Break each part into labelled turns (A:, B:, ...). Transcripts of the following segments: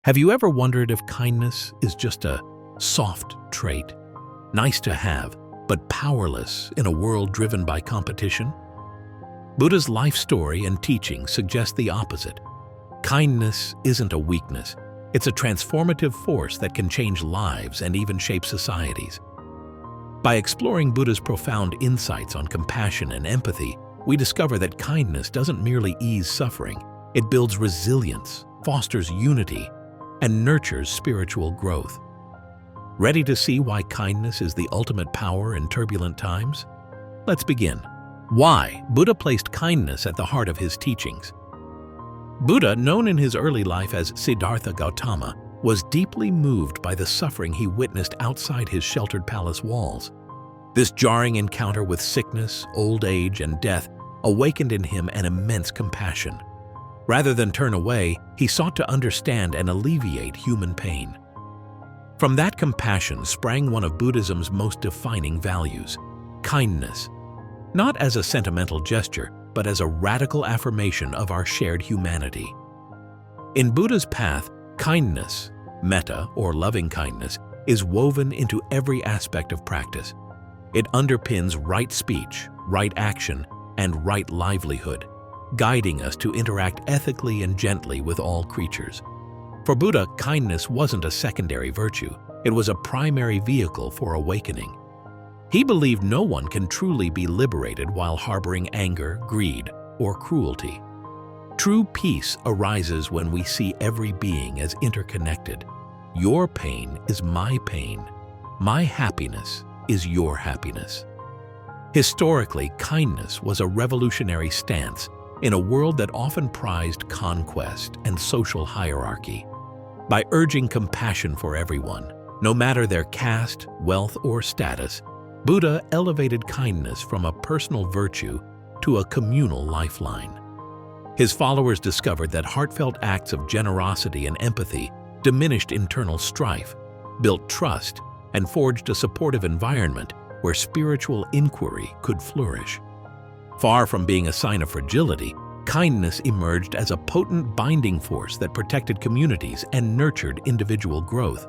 A: Have you ever wondered if kindness is just a soft trait, nice to have, but powerless in a world driven by competition? Buddha's life story and teaching suggest the opposite. Kindness isn't a weakness. It's a transformative force that can change lives and even shape societies. By exploring Buddha's profound insights on compassion and empathy, we discover that kindness doesn't merely ease suffering. It builds resilience, fosters unity, and nurtures spiritual growth. Ready to see why kindness is the ultimate power in turbulent times? Let's begin. Why Buddha placed kindness at the heart of his teachings. Buddha, known in his early life as Siddhartha Gautama, was deeply moved by the suffering he witnessed outside his sheltered palace walls. This jarring encounter with sickness, old age, and death awakened in him an immense compassion. Rather than turn away, he sought to understand and alleviate human pain. From that compassion sprang one of Buddhism's most defining values, kindness. Not as a sentimental gesture, but as a radical affirmation of our shared humanity. In Buddha's path, kindness, metta or loving kindness, is woven into every aspect of practice. It underpins right speech, right action, and right livelihood, guiding us to interact ethically and gently with all creatures. For Buddha, kindness wasn't a secondary virtue, it was a primary vehicle for awakening. He believed no one can truly be liberated while harboring anger, greed, or cruelty. True peace arises when we see every being as interconnected. Your pain is my pain. My happiness is your happiness. Historically, kindness was a revolutionary stance in a world that often prized conquest and social hierarchy. By urging compassion for everyone, no matter their caste, wealth, or status, Buddha elevated kindness from a personal virtue to a communal lifeline. His followers discovered that heartfelt acts of generosity and empathy diminished internal strife, built trust, and forged a supportive environment where spiritual inquiry could flourish. Far from being a sign of fragility, kindness emerged as a potent binding force that protected communities and nurtured individual growth.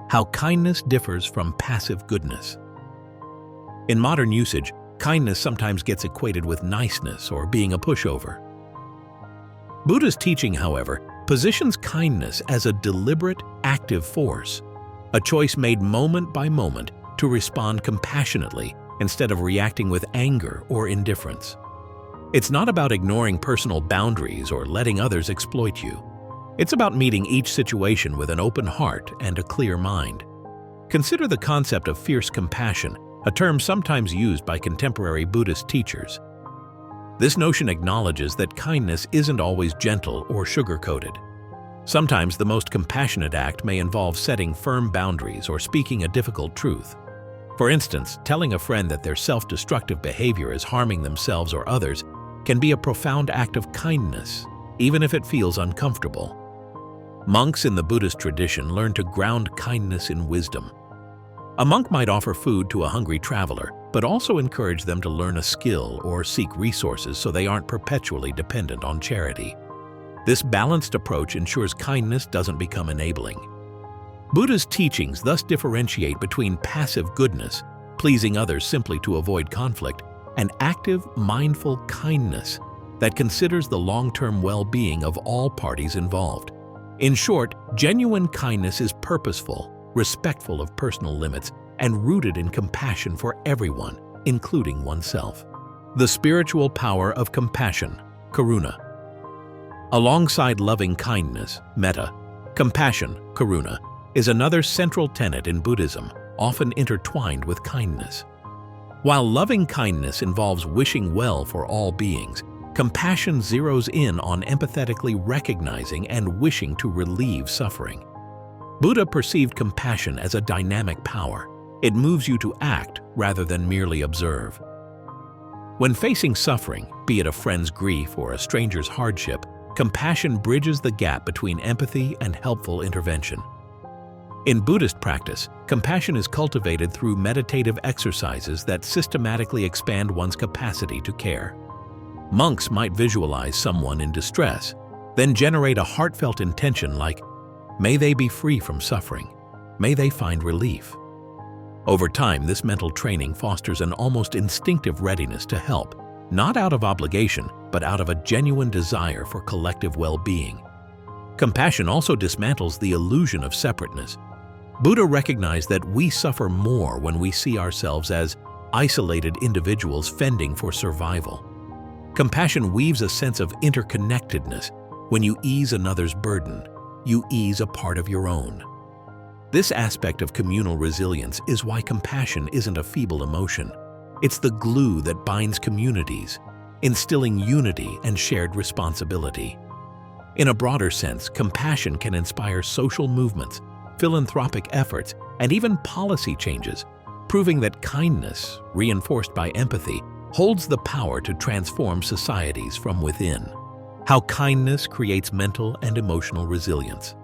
A: How kindness differs from passive goodness. In modern usage, kindness sometimes gets equated with niceness or being a pushover. Buddha's teaching, however, positions kindness as a deliberate, active force, a choice made moment by moment to respond compassionately instead of reacting with anger or indifference. It's not about ignoring personal boundaries or letting others exploit you. It's about meeting each situation with an open heart and a clear mind. Consider the concept of fierce compassion, a term sometimes used by contemporary Buddhist teachers. This notion acknowledges that kindness isn't always gentle or sugar-coated. Sometimes the most compassionate act may involve setting firm boundaries or speaking a difficult truth. For instance, telling a friend that their self-destructive behavior is harming themselves or others can be a profound act of kindness, even if it feels uncomfortable. Monks in the Buddhist tradition learn to ground kindness in wisdom. A monk might offer food to a hungry traveler, but also encourage them to learn a skill or seek resources so they aren't perpetually dependent on charity. This balanced approach ensures kindness doesn't become enabling. Buddha's teachings thus differentiate between passive goodness, pleasing others simply to avoid conflict, and active, mindful kindness that considers the long-term well-being of all parties involved. In short, genuine kindness is purposeful, respectful of personal limits, and rooted in compassion for everyone, including oneself. The spiritual power of compassion, karuna. Alongside loving kindness, metta, compassion, karuna, is another central tenet in Buddhism, often intertwined with kindness. While loving kindness involves wishing well for all beings, compassion zeroes in on empathetically recognizing and wishing to relieve suffering. Buddha perceived compassion as a dynamic power. It moves you to act rather than merely observe. When facing suffering, be it a friend's grief or a stranger's hardship, compassion bridges the gap between empathy and helpful intervention. In Buddhist practice, compassion is cultivated through meditative exercises that systematically expand one's capacity to care. Monks might visualize someone in distress, then generate a heartfelt intention like, May they be free from suffering. May they find relief. Over time, this mental training fosters an almost instinctive readiness to help, not out of obligation, but out of a genuine desire for collective well-being. Compassion also dismantles the illusion of separateness. Buddha recognized that we suffer more when we see ourselves as isolated individuals fending for survival. Compassion weaves a sense of interconnectedness. When you ease another's burden, you ease a part of your own. This aspect of communal resilience is why compassion isn't a feeble emotion. It's the glue that binds communities, instilling unity and shared responsibility. In a broader sense, compassion can inspire social movements, philanthropic efforts, and even policy changes, proving that kindness, reinforced by empathy, holds the power to transform societies from within. How kindness creates mental and emotional resilience.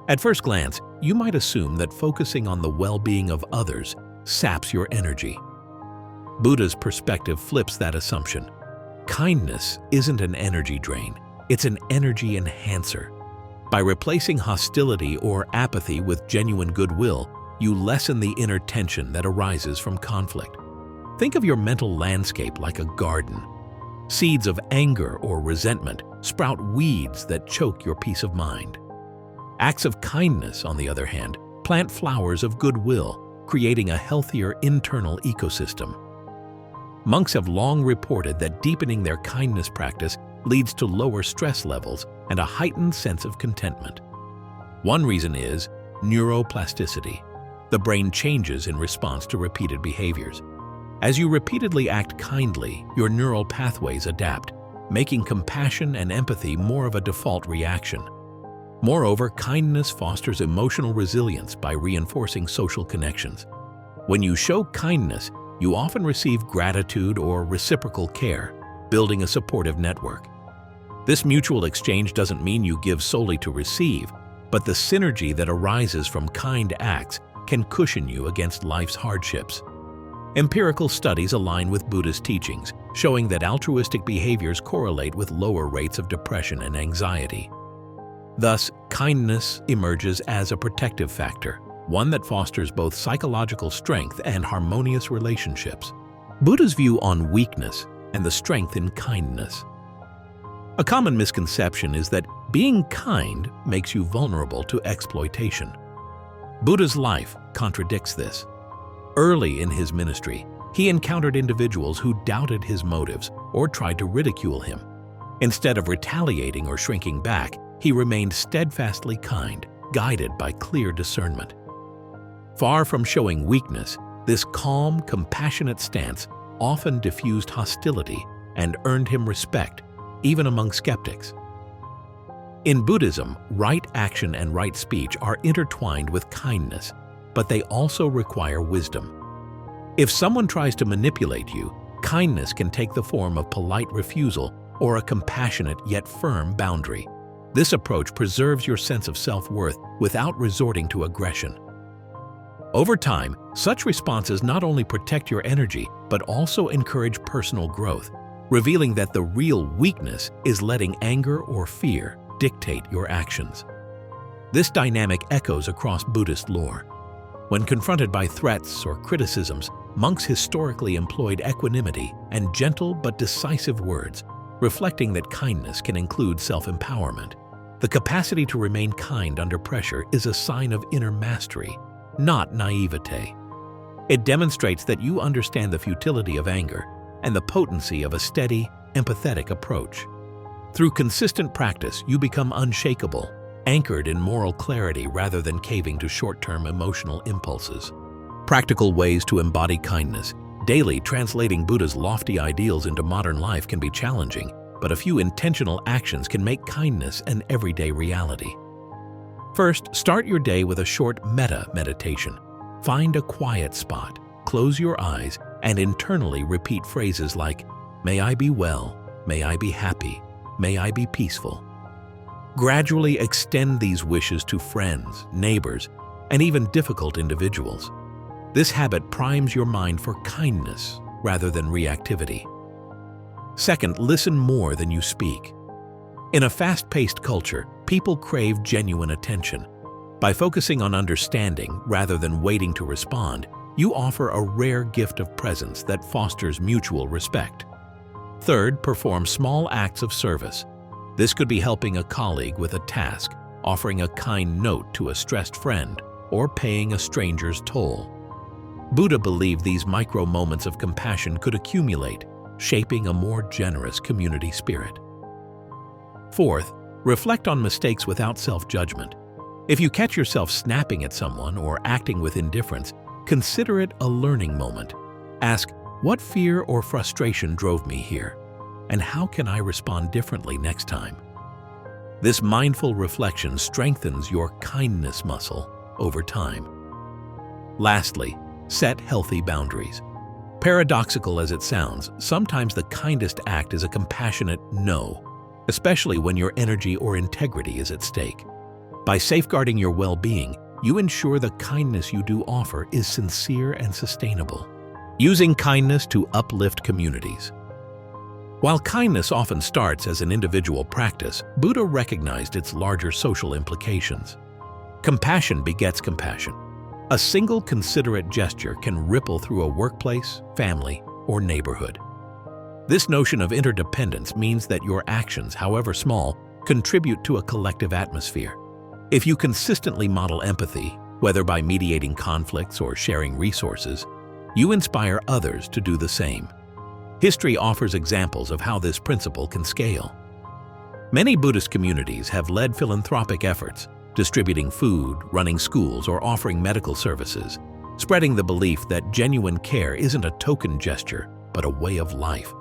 A: At first glance, you might assume that focusing on the well-being of others saps your energy. Buddha's perspective flips that assumption. Kindness isn't an energy drain, it's an energy enhancer. By replacing hostility or apathy with genuine goodwill, you lessen the inner tension that arises from conflict. Think of your mental landscape like a garden. Seeds of anger or resentment sprout weeds that choke your peace of mind. Acts of kindness, on the other hand, plant flowers of goodwill, creating a healthier internal ecosystem. Monks have long reported that deepening their kindness practice leads to lower stress levels and a heightened sense of contentment. One reason is neuroplasticity. The brain changes in response to repeated behaviors. As you repeatedly act kindly, your neural pathways adapt, making compassion and empathy more of a default reaction. Moreover, kindness fosters emotional resilience by reinforcing social connections. When you show kindness, you often receive gratitude or reciprocal care, building a supportive network. This mutual exchange doesn't mean you give solely to receive, but the synergy that arises from kind acts can cushion you against life's hardships. Empirical studies align with Buddha's teachings, showing that altruistic behaviors correlate with lower rates of depression and anxiety. Thus, kindness emerges as a protective factor, one that fosters both psychological strength and harmonious relationships. Buddha's view on weakness and the strength in kindness. A common misconception is that being kind makes you vulnerable to exploitation. Buddha's life contradicts this. Early in his ministry, he encountered individuals who doubted his motives or tried to ridicule him. Instead of retaliating or shrinking back, he remained steadfastly kind, guided by clear discernment. Far from showing weakness, this calm, compassionate stance often diffused hostility and earned him respect, even among skeptics. In Buddhism, right action and right speech are intertwined with kindness, but they also require wisdom. If someone tries to manipulate you, kindness can take the form of polite refusal or a compassionate yet firm boundary. This approach preserves your sense of self-worth without resorting to aggression. Over time, such responses not only protect your energy, but also encourage personal growth, revealing that the real weakness is letting anger or fear dictate your actions. This dynamic echoes across Buddhist lore. When confronted by threats or criticisms, monks historically employed equanimity and gentle but decisive words, reflecting that kindness can include self-empowerment. The capacity to remain kind under pressure is a sign of inner mastery, not naivete. It demonstrates that you understand the futility of anger and the potency of a steady, empathetic approach. Through consistent practice, you become unshakable, anchored in moral clarity rather than caving to short-term emotional impulses. Practical ways to embody kindness. Daily, translating Buddha's lofty ideals into modern life can be challenging, but a few intentional actions can make kindness an everyday reality. First, start your day with a short metta meditation. Find a quiet spot, close your eyes, and internally repeat phrases like, "May I be well, may I be happy, may I be peaceful." Gradually extend these wishes to friends, neighbors, and even difficult individuals. This habit primes your mind for kindness rather than reactivity. Second, listen more than you speak. In a fast-paced culture, People crave genuine attention. By focusing on understanding rather than waiting to respond, you offer a rare gift of presence that fosters mutual respect. Third, perform small acts of service. This could be helping a colleague with a task, offering a kind note to a stressed friend, or paying a stranger's toll. Buddha believed these micro moments of compassion could accumulate, shaping a more generous community spirit. Fourth, reflect on mistakes without self-judgment. If you catch yourself snapping at someone or acting with indifference, consider it a learning moment. Ask, what fear or frustration drove me here? And how can I respond differently next time? This mindful reflection strengthens your kindness muscle over time. Lastly, set healthy boundaries. Paradoxical as it sounds, sometimes the kindest act is a compassionate no, especially when your energy or integrity is at stake. By safeguarding your well-being, you ensure the kindness you do offer is sincere and sustainable. Using kindness to uplift communities. While kindness often starts as an individual practice, Buddha recognized its larger social implications. Compassion begets compassion. A single considerate gesture can ripple through a workplace, family, or neighborhood. This notion of interdependence means that your actions, however small, contribute to a collective atmosphere. If you consistently model empathy, whether by mediating conflicts or sharing resources, you inspire others to do the same. History offers examples of how this principle can scale. Many Buddhist communities have led philanthropic efforts, distributing food, running schools, or offering medical services, spreading the belief that genuine care isn't a token gesture, but a way of life.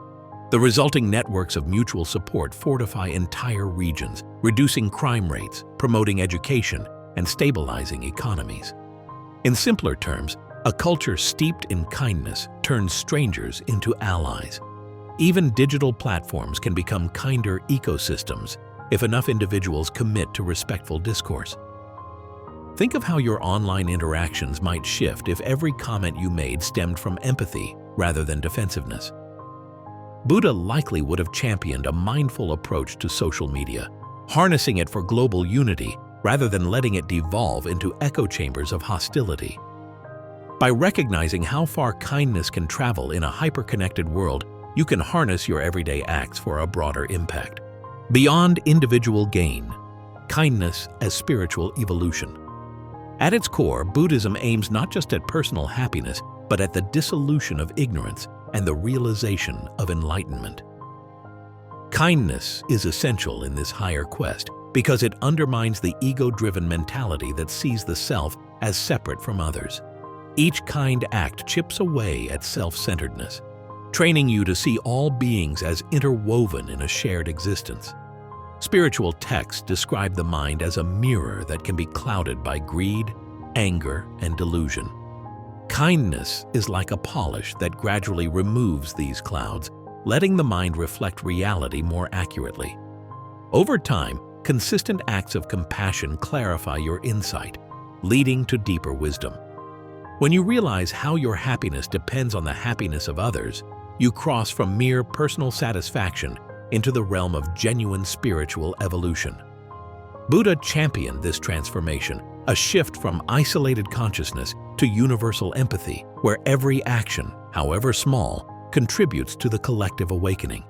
A: The resulting networks of mutual support fortify entire regions, reducing crime rates, promoting education, and stabilizing economies. In simpler terms, a culture steeped in kindness turns strangers into allies. Even digital platforms can become kinder ecosystems if enough individuals commit to respectful discourse. Think of how your online interactions might shift if every comment you made stemmed from empathy rather than defensiveness. Buddha likely would have championed a mindful approach to social media, harnessing it for global unity rather than letting it devolve into echo chambers of hostility. By recognizing how far kindness can travel in a hyper-connected world, you can harness your everyday acts for a broader impact. Beyond individual gain, kindness as spiritual evolution. At its core, Buddhism aims not just at personal happiness, but at the dissolution of ignorance and the realization of enlightenment. Kindness is essential in this higher quest because it undermines the ego-driven mentality that sees the self as separate from others. Each kind act chips away at self-centeredness, training you to see all beings as interwoven in a shared existence. Spiritual texts describe the mind as a mirror that can be clouded by greed, anger, and delusion. Kindness is like a polish that gradually removes these clouds, letting the mind reflect reality more accurately. Over time, consistent acts of compassion clarify your insight, leading to deeper wisdom. When you realize how your happiness depends on the happiness of others, you cross from mere personal satisfaction into the realm of genuine spiritual evolution. Buddha championed this transformation, a shift from isolated consciousness to universal empathy, where every action, however small, contributes to the collective awakening.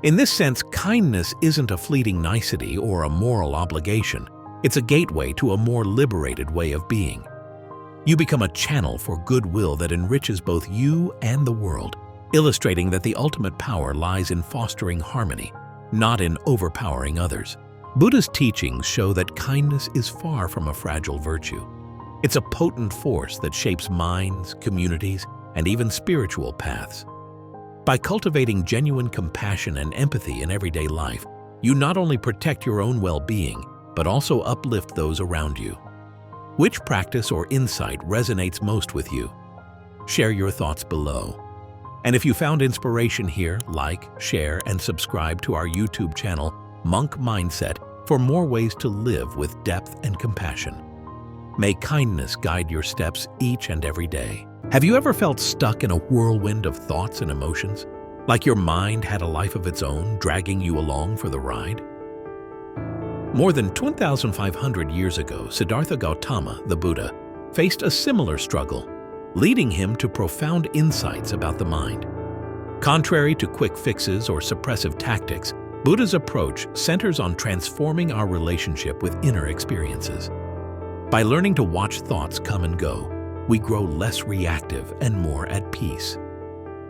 A: In this sense, kindness isn't a fleeting nicety or a moral obligation. It's a gateway to a more liberated way of being. You become a channel for goodwill that enriches both you and the world, illustrating that the ultimate power lies in fostering harmony, not in overpowering others. Buddha's teachings show that kindness is far from a fragile virtue. It's a potent force that shapes minds, communities, and even spiritual paths. By cultivating genuine compassion and empathy in everyday life, you not only protect your own well-being, but also uplift those around you. Which practice or insight resonates most with you? Share your thoughts below. And if you found inspiration here, like, share, and subscribe to our YouTube channel, Monk Mindset, for more ways to live with depth and compassion. May kindness guide your steps each and every day. Have you ever felt stuck in a whirlwind of thoughts and emotions? Like your mind had a life of its own, dragging you along for the ride? More than 2,500 years ago, Siddhartha Gautama, the Buddha, faced a similar struggle, leading him to profound insights about the mind. Contrary to quick fixes or suppressive tactics, Buddha's approach centers on transforming our relationship with inner experiences. By learning to watch thoughts come and go, we grow less reactive and more at peace.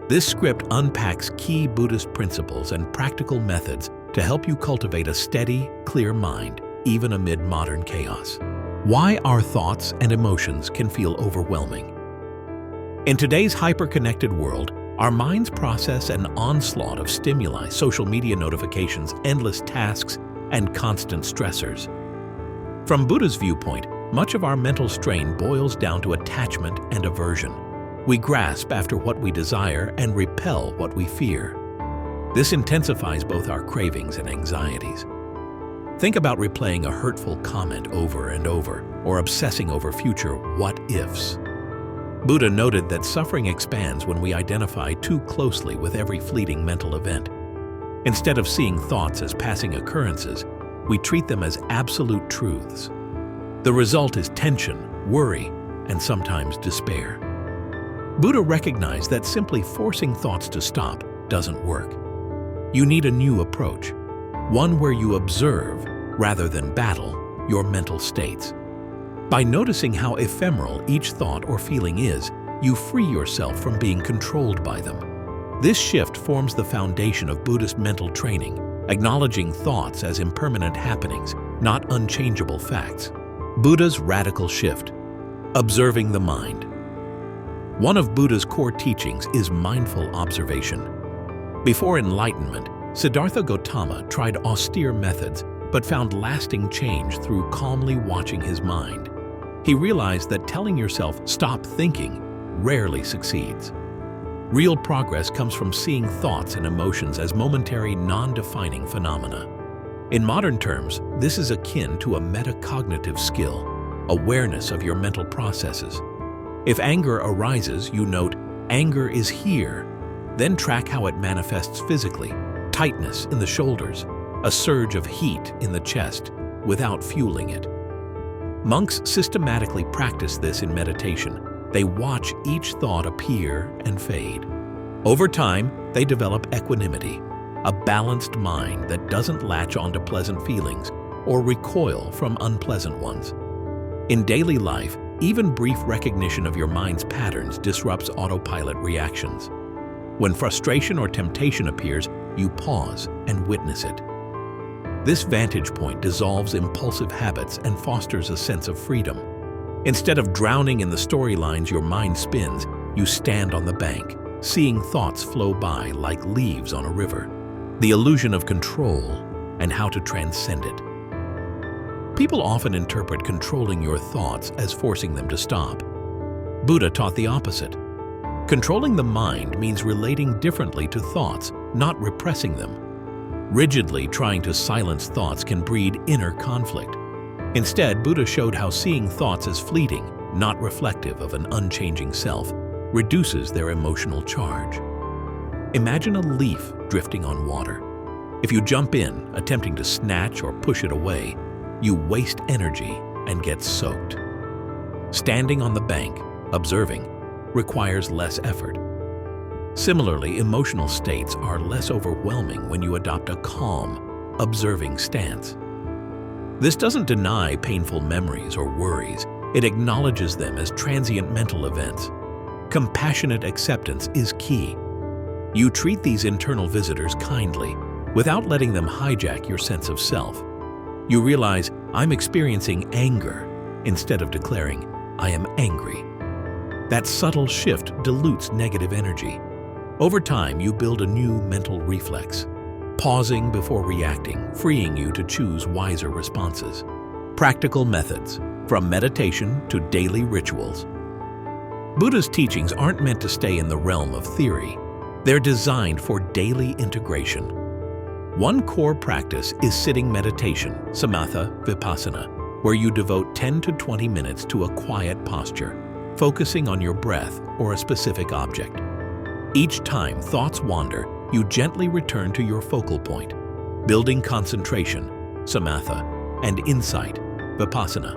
A: This script unpacks key Buddhist principles and practical methods to help you cultivate a steady, clear mind, even amid modern chaos. Why our thoughts and emotions can feel overwhelming. In today's hyper-connected world, our minds process an onslaught of stimuli, social media notifications, endless tasks, and constant stressors. From Buddha's viewpoint, much of our mental strain boils down to attachment and aversion. We grasp after what we desire and repel what we fear. This intensifies both our cravings and anxieties. Think about replaying a hurtful comment over and over, or obsessing over future what-ifs. Buddha noted that suffering expands when we identify too closely with every fleeting mental event. Instead of seeing thoughts as passing occurrences, we treat them as absolute truths. The result is tension, worry, and sometimes despair. Buddha recognized that simply forcing thoughts to stop doesn't work. You need a new approach, one where you observe, rather than battle, your mental states. By noticing how ephemeral each thought or feeling is, you free yourself from being controlled by them. This shift forms the foundation of Buddhist mental training, acknowledging thoughts as impermanent happenings, not unchangeable facts. Buddha's radical shift. Observing the mind. One of Buddha's core teachings is mindful observation. Before enlightenment, Siddhartha Gautama tried austere methods but found lasting change through calmly watching his mind. He realized that telling yourself, "Stop thinking," rarely succeeds. Real progress comes from seeing thoughts and emotions as momentary, non-defining phenomena. In modern terms, this is akin to a metacognitive skill, awareness of your mental processes. If anger arises, you note, "Anger is here," then track how it manifests physically, tightness in the shoulders, a surge of heat in the chest, without fueling it. Monks systematically practice this in meditation. They watch each thought appear and fade. Over time, they develop equanimity, a balanced mind that doesn't latch onto pleasant feelings or recoil from unpleasant ones. In daily life, even brief recognition of your mind's patterns disrupts autopilot reactions. When frustration or temptation appears, you pause and witness it. This vantage point dissolves impulsive habits and fosters a sense of freedom. Instead of drowning in the storylines your mind spins, you stand on the bank, seeing thoughts flow by like leaves on a river. The illusion of control and how to transcend it. People often interpret controlling your thoughts as forcing them to stop. Buddha taught the opposite. Controlling the mind means relating differently to thoughts, not repressing them. Rigidly trying to silence thoughts can breed inner conflict. Instead, Buddha showed how seeing thoughts as fleeting, not reflective of an unchanging self, reduces their emotional charge. Imagine a leaf drifting on water. If you jump in, attempting to snatch or push it away, you waste energy and get soaked. Standing on the bank, observing, requires less effort. Similarly, emotional states are less overwhelming when you adopt a calm, observing stance. This doesn't deny painful memories or worries. It acknowledges them as transient mental events. Compassionate acceptance is key. You treat these internal visitors kindly, without letting them hijack your sense of self. You realize, "I'm experiencing anger," instead of declaring, "I am angry." That subtle shift dilutes negative energy. Over time, you build a new mental reflex, pausing before reacting, freeing you to choose wiser responses. Practical methods, from meditation to daily rituals. Buddha's teachings aren't meant to stay in the realm of theory. They're designed for daily integration. One core practice is sitting meditation, samatha vipassana, where you devote 10 to 20 minutes to a quiet posture, focusing on your breath or a specific object. Each time thoughts wander, you gently return to your focal point, building concentration, samatha, and insight, vipassana.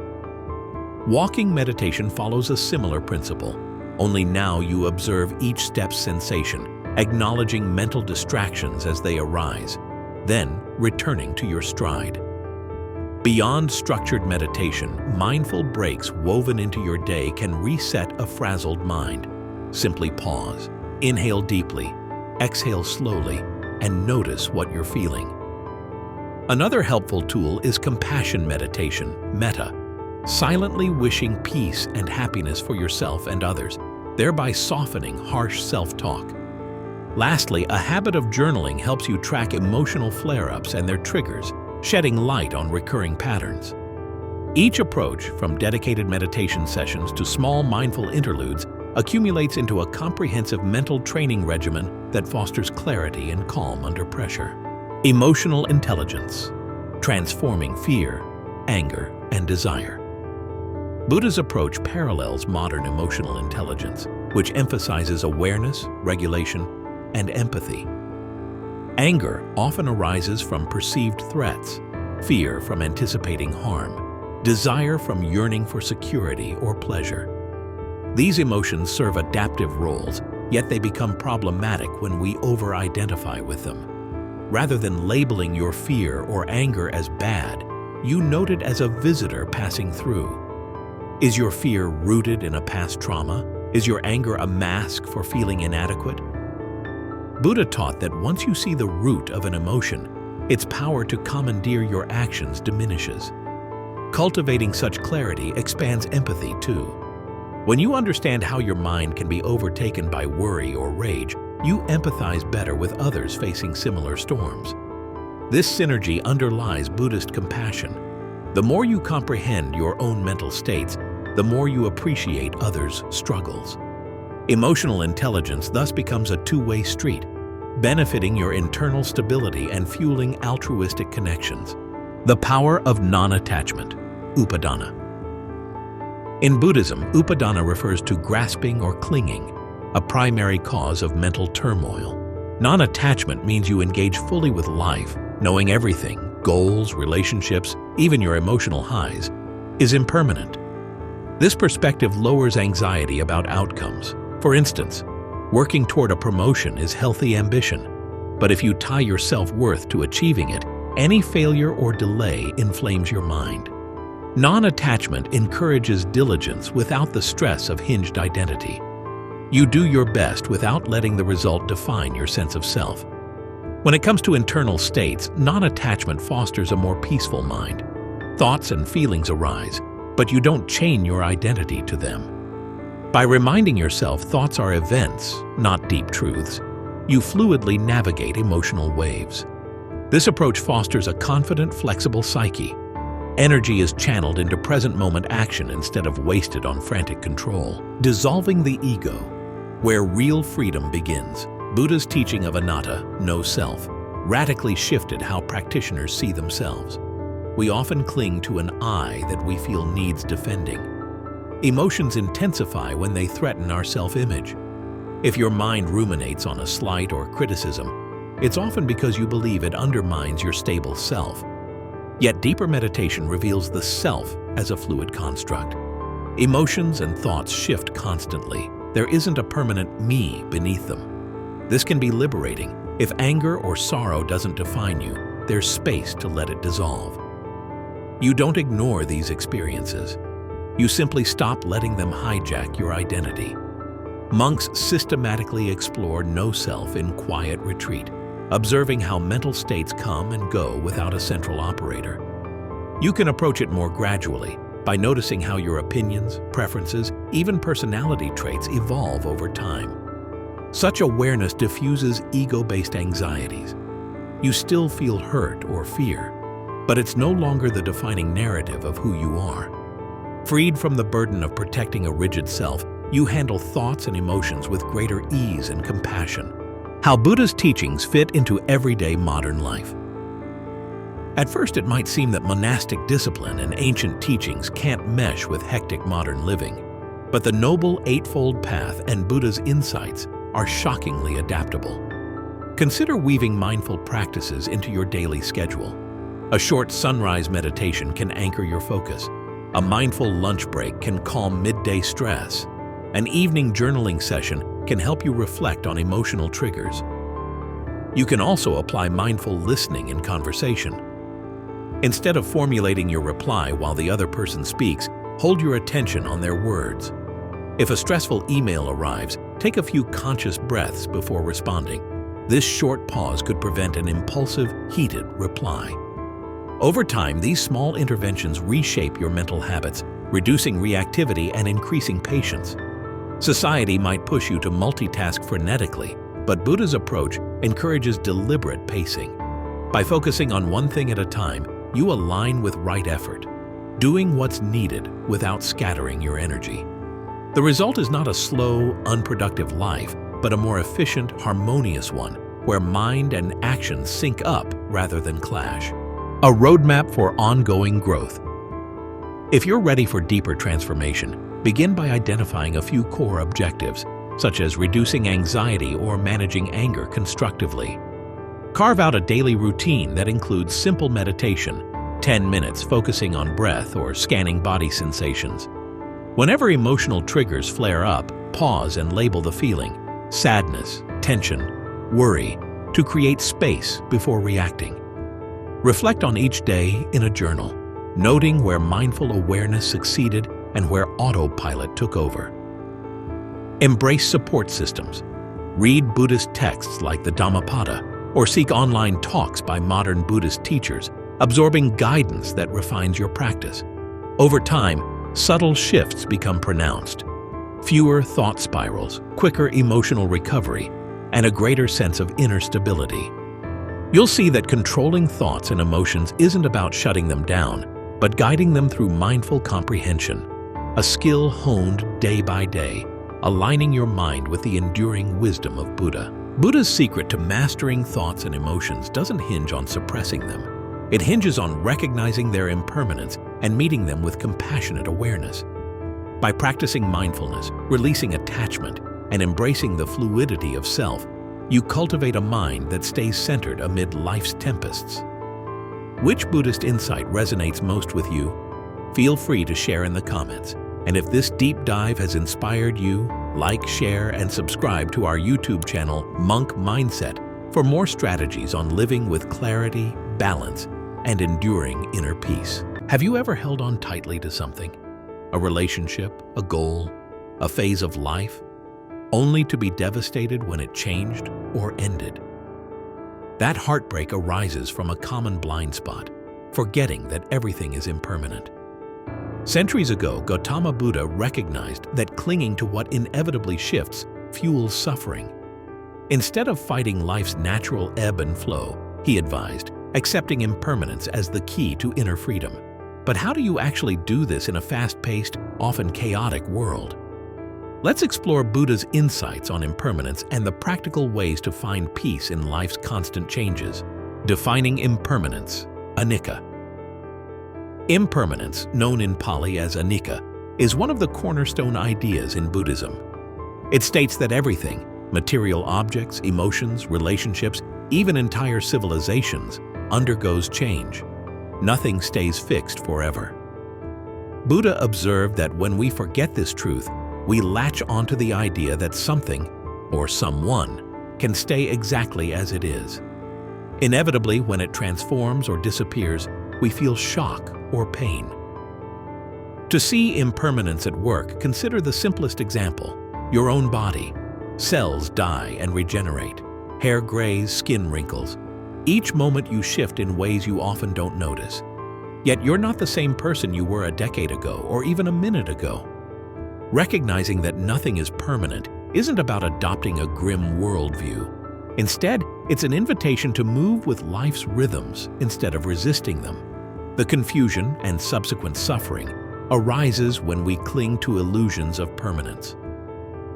A: Walking meditation follows a similar principle, only now you observe each step's sensation, acknowledging mental distractions as they arise, then returning to your stride. Beyond structured meditation, mindful breaks woven into your day can reset a frazzled mind. Simply pause, inhale deeply, exhale slowly, and notice what you're feeling. Another helpful tool is compassion meditation, metta, silently wishing peace and happiness for yourself and others, thereby softening harsh self-talk. Lastly, a habit of journaling helps you track emotional flare-ups and their triggers, shedding light on recurring patterns. Each approach, from dedicated meditation sessions to small mindful interludes, accumulates into a comprehensive mental training regimen that fosters clarity and calm under pressure. Emotional intelligence, transforming fear, anger, and desire. Buddha's approach parallels modern emotional intelligence, which emphasizes awareness, regulation, and empathy. Anger often arises from perceived threats, fear from anticipating harm, desire from yearning for security or pleasure. These emotions serve adaptive roles, yet they become problematic when we over-identify with them. Rather than labeling your fear or anger as bad, you note it as a visitor passing through. Is your fear rooted in a past trauma? Is your anger a mask for feeling inadequate? Buddha taught that once you see the root of an emotion, its power to commandeer your actions diminishes. Cultivating such clarity expands empathy too. When you understand how your mind can be overtaken by worry or rage, you empathize better with others facing similar storms. This synergy underlies Buddhist compassion. The more you comprehend your own mental states, the more you appreciate others' struggles. Emotional intelligence thus becomes a two-way street, benefiting your internal stability and fueling altruistic connections. The power of non-attachment, upadana. In Buddhism, upadana refers to grasping or clinging, a primary cause of mental turmoil. Non-attachment means you engage fully with life, knowing everything, goals, relationships, even your emotional highs, is impermanent. This perspective lowers anxiety about outcomes. For instance, working toward a promotion is healthy ambition, but if you tie your self-worth to achieving it, any failure or delay inflames your mind. Non-attachment encourages diligence without the stress of hinged identity. You do your best without letting the result define your sense of self. When it comes to internal states, non-attachment fosters a more peaceful mind. Thoughts and feelings arise, but you don't chain your identity to them. By reminding yourself thoughts are events, not deep truths, you fluidly navigate emotional waves. This approach fosters a confident, flexible psyche. Energy is channeled into present-moment action instead of wasted on frantic control. Dissolving the ego, where real freedom begins. Buddha's teaching of anatta, no self, radically shifted how practitioners see themselves. We often cling to an I that we feel needs defending. Emotions intensify when they threaten our self-image. If your mind ruminates on a slight or criticism, it's often because you believe it undermines your stable self. Yet deeper meditation reveals the self as a fluid construct. Emotions and thoughts shift constantly. There isn't a permanent me beneath them. This can be liberating. If anger or sorrow doesn't define you, there's space to let it dissolve. You don't ignore these experiences. You simply stop letting them hijack your identity. Monks systematically explore no-self in quiet retreat, observing how mental states come and go without a central operator. You can approach it more gradually by noticing how your opinions, preferences, even personality traits evolve over time. Such awareness diffuses ego-based anxieties. You still feel hurt or fear, but it's no longer the defining narrative of who you are. Freed from the burden of protecting a rigid self, you handle thoughts and emotions with greater ease and compassion. How Buddha's teachings fit into everyday modern life. At first, it might seem that monastic discipline and ancient teachings can't mesh with hectic modern living. But the Noble Eightfold Path and Buddha's insights are shockingly adaptable. Consider weaving mindful practices into your daily schedule. A short sunrise meditation can anchor your focus. A mindful lunch break can calm midday stress. An evening journaling session can help you reflect on emotional triggers. You can also apply mindful listening in conversation. Instead of formulating your reply while the other person speaks, hold your attention on their words. If a stressful email arrives, take a few conscious breaths before responding. This short pause could prevent an impulsive, heated reply. Over time, these small interventions reshape your mental habits, reducing reactivity and increasing patience. Society might push you to multitask frenetically, but Buddha's approach encourages deliberate pacing. By focusing on one thing at a time, you align with right effort, doing what's needed without scattering your energy. The result is not a slow, unproductive life, but a more efficient, harmonious one, where mind and action sync up rather than clash. A roadmap for ongoing growth. If you're ready for deeper transformation, begin by identifying a few core objectives, such as reducing anxiety or managing anger constructively. Carve out a daily routine that includes simple meditation, 10 minutes focusing on breath or scanning body sensations. Whenever emotional triggers flare up, pause and label the feeling, sadness, tension, worry, to create space before reacting. Reflect on each day in a journal, noting where mindful awareness succeeded and where autopilot took over. Embrace support systems. Read Buddhist texts like the Dhammapada or seek online talks by modern Buddhist teachers, absorbing guidance that refines your practice. Over time, subtle shifts become pronounced. Fewer thought spirals, quicker emotional recovery, and a greater sense of inner stability. You'll see that controlling thoughts and emotions isn't about shutting them down, but guiding them through mindful comprehension, a skill honed day by day, aligning your mind with the enduring wisdom of Buddha. Buddha's secret to mastering thoughts and emotions doesn't hinge on suppressing them. It hinges on recognizing their impermanence and meeting them with compassionate awareness. By practicing mindfulness, releasing attachment, and embracing the fluidity of self, you cultivate a mind that stays centered amid life's tempests. Which Buddhist insight resonates most with you? Feel free to share in the comments. And if this deep dive has inspired you, like, share, and subscribe to our YouTube channel, Monk Mindset, for more strategies on living with clarity, balance, and enduring inner peace. Have you ever held on tightly to something? A relationship, a goal, a phase of life, only to be devastated when it changed or ended? That heartbreak arises from a common blind spot, forgetting that everything is impermanent. Centuries ago, Gautama Buddha recognized that clinging to what inevitably shifts fuels suffering. Instead of fighting life's natural ebb and flow, he advised, accepting impermanence as the key to inner freedom. But how do you actually do this in a fast-paced, often chaotic world? Let's explore Buddha's insights on impermanence and the practical ways to find peace in life's constant changes. Defining impermanence, anicca. Impermanence, known in Pali as anicca, is one of the cornerstone ideas in Buddhism. It states that everything, material objects, emotions, relationships, even entire civilizations, undergoes change. Nothing stays fixed forever. Buddha observed that when we forget this truth, we latch onto the idea that something, or someone, can stay exactly as it is. Inevitably, when it transforms or disappears, we feel shock or pain. To see impermanence at work, consider the simplest example: your own body. Cells die and regenerate. Hair grays, skin wrinkles. Each moment you shift in ways you often don't notice. Yet you're not the same person you were a decade ago or even a minute ago. Recognizing that nothing is permanent isn't about adopting a grim worldview. Instead, it's an invitation to move with life's rhythms instead of resisting them. The confusion and subsequent suffering arises when we cling to illusions of permanence.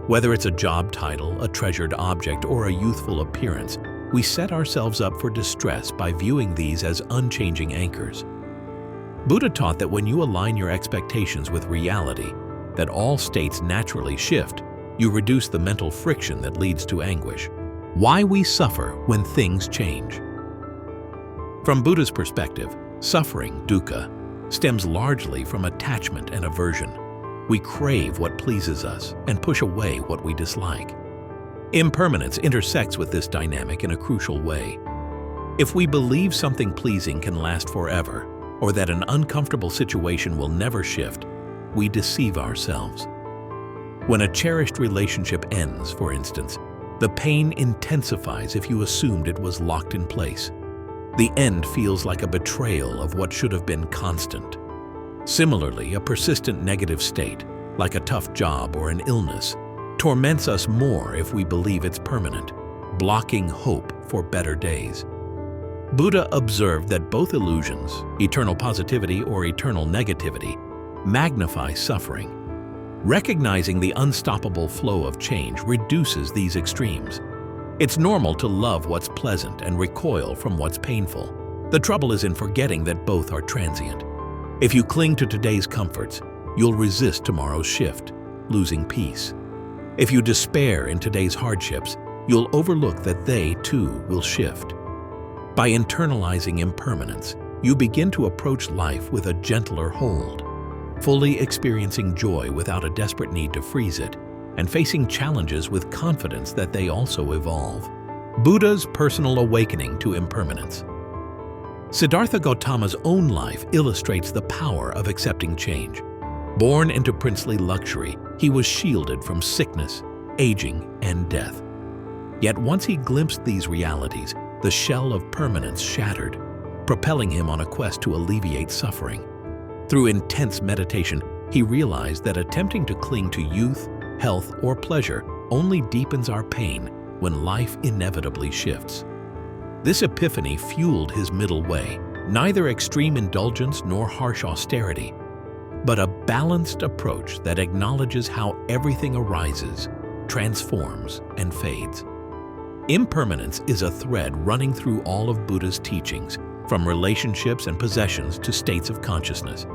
A: Whether it's a job title, a treasured object, or a youthful appearance, we set ourselves up for distress by viewing these as unchanging anchors. Buddha taught that when you align your expectations with reality, that all states naturally shift, you reduce the mental friction that leads to anguish. Why we suffer when things change. From Buddha's perspective, Suffering, dukkha, stems largely from attachment and aversion. We crave what pleases us and push away what we dislike. Impermanence intersects with this dynamic in a crucial way. If we believe something pleasing can last forever, or that an uncomfortable situation will never shift, we deceive ourselves. When a cherished relationship ends, for instance, the pain intensifies if you assumed it was locked in place. The end feels like a betrayal of what should have been constant. Similarly, a persistent negative state, like a tough job or an illness, torments us more if we believe it's permanent, blocking hope for better days. Buddha observed that both illusions, eternal positivity or eternal negativity, magnify suffering. Recognizing the unstoppable flow of change reduces these extremes. It's normal to love what's pleasant and recoil from what's painful. The trouble is in forgetting that both are transient. If you cling to today's comforts, you'll resist tomorrow's shift, losing peace. If you despair in today's hardships, you'll overlook that they, too, will shift. By internalizing impermanence, you begin to approach life with a gentler hold, fully experiencing joy without a desperate need to freeze it, and facing challenges with confidence that they also evolve. Buddha's personal awakening to impermanence. Siddhartha Gautama's own life illustrates the power of accepting change. Born into princely luxury, he was shielded from sickness, aging, and death. Yet once he glimpsed these realities, the shell of permanence shattered, propelling him on a quest to alleviate suffering. Through intense meditation, he realized that attempting to cling to youth, health, or pleasure only deepens our pain when life inevitably shifts. This epiphany fueled his middle way, neither extreme indulgence nor harsh austerity, but a balanced approach that acknowledges how everything arises, transforms, and fades. Impermanence is a thread running through all of Buddha's teachings, from relationships and possessions to states of consciousness.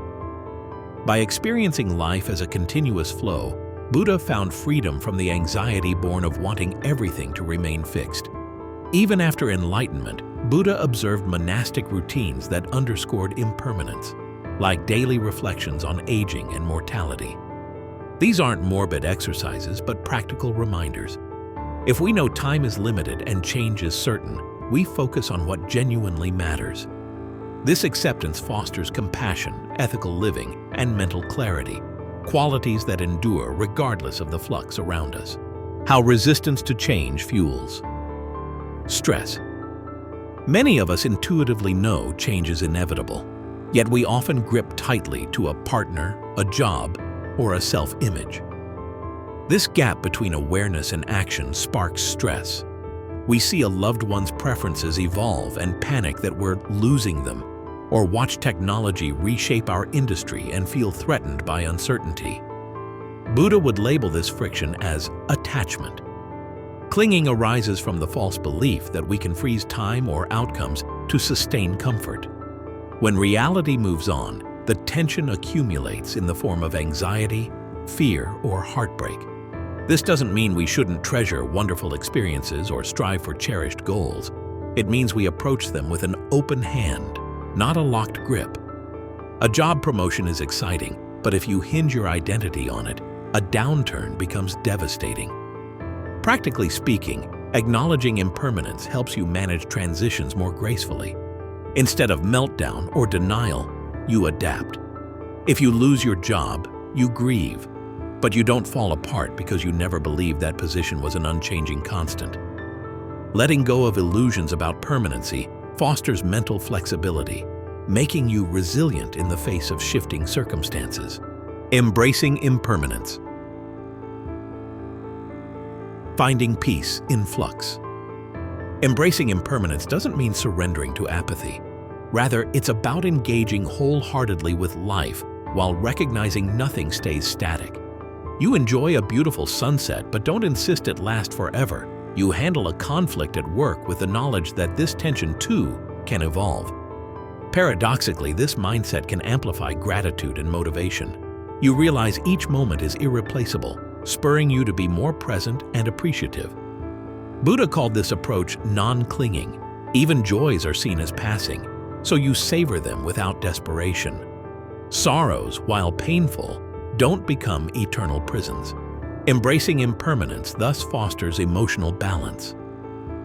A: By experiencing life as a continuous flow, Buddha found freedom from the anxiety born of wanting everything to remain fixed. Even after enlightenment, Buddha observed monastic routines that underscored impermanence, like daily reflections on aging and mortality. These aren't morbid exercises, but practical reminders. If we know time is limited and change is certain, we focus on what genuinely matters. This acceptance fosters compassion, ethical living, and mental clarity, qualities that endure regardless of the flux around us. How resistance to change fuels. Stress. Many of us intuitively know change is inevitable, yet we often grip tightly to a partner, a job, or a self-image. This gap between awareness and action sparks stress. We see a loved one's preferences evolve and panic that we're losing them, or watch technology reshape our industry and feel threatened by uncertainty. Buddha would label this friction as attachment. Clinging arises from the false belief that we can freeze time or outcomes to sustain comfort. When reality moves on, the tension accumulates in the form of anxiety, fear, or heartbreak. This doesn't mean we shouldn't treasure wonderful experiences or strive for cherished goals. It means we approach them with an open hand, not a locked grip. A job promotion is exciting, but if you hinge your identity on it, a downturn becomes devastating. Practically speaking, acknowledging impermanence helps you manage transitions more gracefully. Instead of meltdown or denial, you adapt. If you lose your job, you grieve, but you don't fall apart because you never believed that position was an unchanging constant. Letting go of illusions about permanency fosters mental flexibility, making you resilient in the face of shifting circumstances. Embracing impermanence. Finding peace in flux. Embracing impermanence doesn't mean surrendering to apathy. Rather, it's about engaging wholeheartedly with life while recognizing nothing stays static. You enjoy a beautiful sunset, but don't insist it last forever. You handle a conflict at work with the knowledge that this tension too can evolve. Paradoxically, this mindset can amplify gratitude and motivation. You realize each moment is irreplaceable, spurring you to be more present and appreciative. Buddha called this approach non-clinging. Even joys are seen as passing. so you savor them without desperation. Sorrows, while painful, don't become eternal prisons. Embracing impermanence thus fosters emotional balance.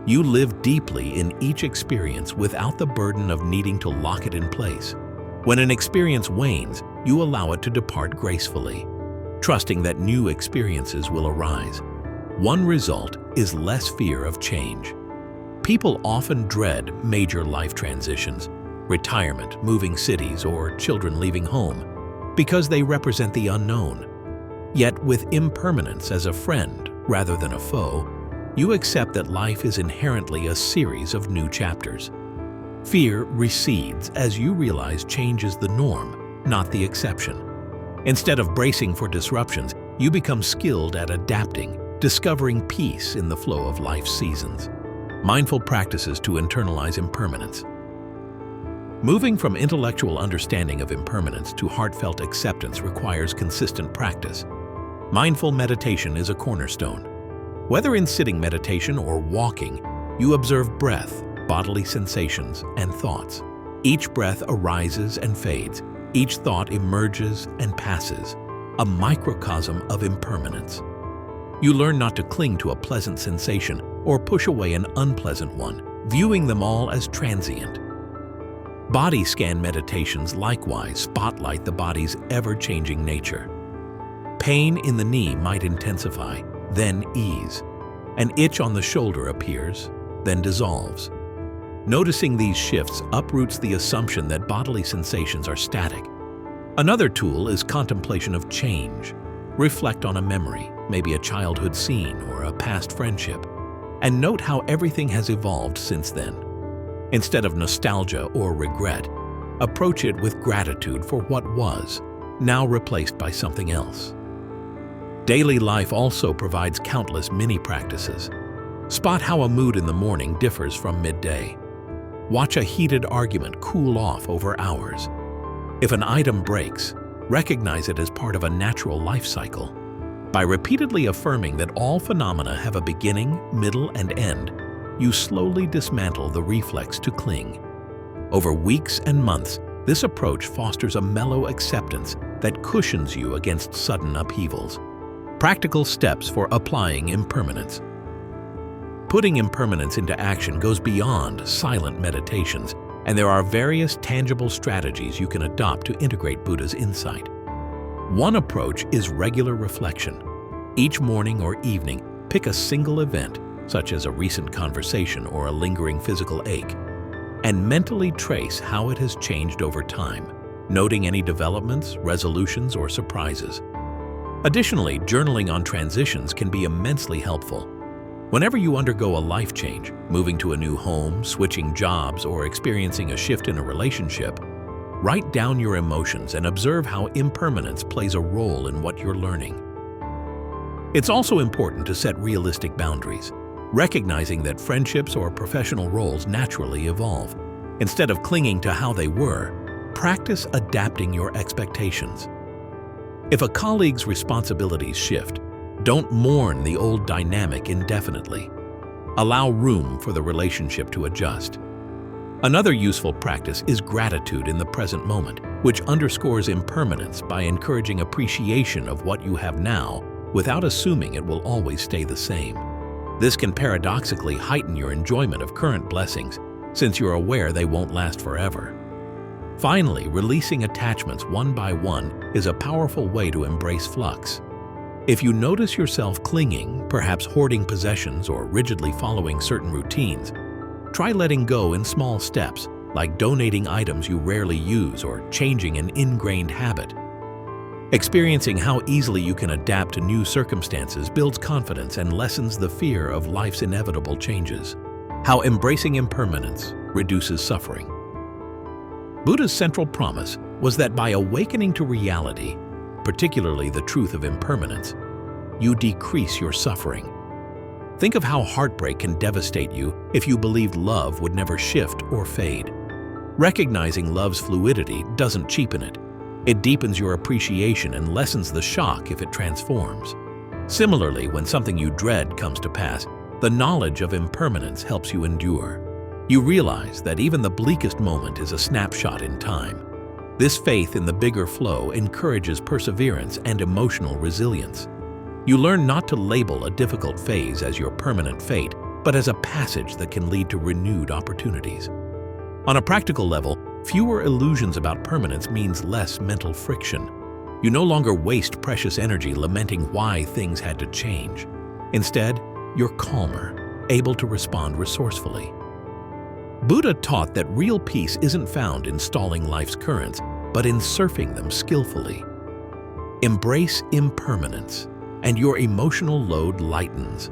A: You live deeply in each experience without the burden of needing to lock it in place. When an experience wanes, you allow it to depart gracefully, trusting that new experiences will arise. One result is less fear of change. People often dread major life transitions, retirement, moving cities, or children leaving home, because they represent the unknown. Yet with impermanence as a friend rather than a foe, you accept that life is inherently a series of new chapters. Fear recedes as you realize change is the norm, not the exception. Instead of bracing for disruptions, you become skilled at adapting, discovering peace in the flow of life's seasons. Mindful practices to internalize impermanence. Moving from intellectual understanding of impermanence to heartfelt acceptance requires consistent practice. Mindful meditation is a cornerstone. Whether in sitting meditation or walking, you observe breath, bodily sensations, and thoughts. Each breath arises and fades. Each thought emerges and passes, a microcosm of impermanence. You learn not to cling to a pleasant sensation or push away an unpleasant one, viewing them all as transient. Body scan meditations likewise spotlight the body's ever-changing nature. Pain in the knee might intensify, then ease. An itch on the shoulder appears, then dissolves. Noticing these shifts uproots the assumption that bodily sensations are static. Another tool is contemplation of change. Reflect on a memory, maybe a childhood scene or a past friendship, and note how everything has evolved since then. Instead of nostalgia or regret, approach it with gratitude for what was, now replaced by something else. Daily life also provides countless mini-practices. Spot how a mood in the morning differs from midday. Watch a heated argument cool off over hours. If an item breaks, recognize it as part of a natural life cycle. By repeatedly affirming that all phenomena have a beginning, middle, and end, you slowly dismantle the reflex to cling. Over weeks and months, this approach fosters a mellow acceptance that cushions you against sudden upheavals. Practical steps for applying impermanence. Putting impermanence into action goes beyond silent meditations, and there are various tangible strategies you can adopt to integrate Buddha's insight. One approach is regular reflection. Each morning or evening, pick a single event, such as a recent conversation or a lingering physical ache, and mentally trace how it has changed over time, noting any developments, resolutions, or surprises. Additionally, journaling on transitions can be immensely helpful. Whenever you undergo a life change, moving to a new home, switching jobs, or experiencing a shift in a relationship, write down your emotions and observe how impermanence plays a role in what you're learning. It's also important to set realistic boundaries, recognizing that friendships or professional roles naturally evolve. Instead of clinging to how they were, practice adapting your expectations. If a colleague's responsibilities shift, don't mourn the old dynamic indefinitely. Allow room for the relationship to adjust. Another useful practice is gratitude in the present moment, which underscores impermanence by encouraging appreciation of what you have now without assuming it will always stay the same. This can paradoxically heighten your enjoyment of current blessings, since you're aware they won't last forever. Finally, releasing attachments one by one is a powerful way to embrace flux. If you notice yourself clinging, perhaps hoarding possessions or rigidly following certain routines, try letting go in small steps, like donating items you rarely use or changing an ingrained habit. Experiencing how easily you can adapt to new circumstances builds confidence and lessens the fear of life's inevitable changes. How embracing impermanence reduces suffering. Buddha's central promise was that by awakening to reality, particularly the truth of impermanence, you decrease your suffering. Think of how heartbreak can devastate you if you believed love would never shift or fade. Recognizing love's fluidity doesn't cheapen it. It deepens your appreciation and lessens the shock if it transforms. Similarly, when something you dread comes to pass, the knowledge of impermanence helps you endure. You realize that even the bleakest moment is a snapshot in time. This faith in the bigger flow encourages perseverance and emotional resilience. You learn not to label a difficult phase as your permanent fate, but as a passage that can lead to renewed opportunities. On a practical level, fewer illusions about permanence means less mental friction. You no longer waste precious energy lamenting why things had to change. Instead, you're calmer, able to respond resourcefully. Buddha taught that real peace isn't found in stalling life's currents, but in surfing them skillfully. Embrace impermanence, and your emotional load lightens.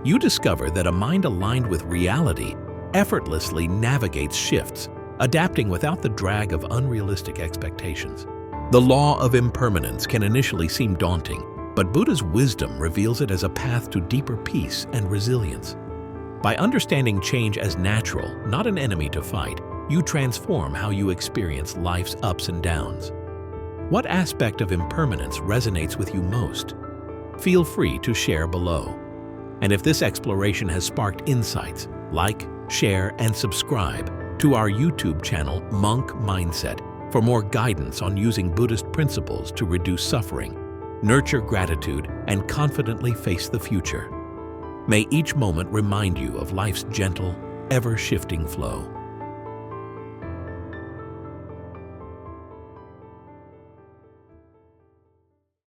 A: You discover that a mind aligned with reality effortlessly navigates shifts, adapting without the drag of unrealistic expectations. The law of impermanence can initially seem daunting, but Buddha's wisdom reveals it as a path to deeper peace and resilience. By understanding change as natural, not an enemy to fight, you transform how you experience life's ups and downs. What aspect of impermanence resonates with you most? Feel free to share below. And if this exploration has sparked insights, like, share, and subscribe to our YouTube channel, Monk Mindset, for more guidance on using Buddhist principles to reduce suffering, nurture gratitude, and confidently face the future. May each moment remind you of life's gentle, ever-shifting flow.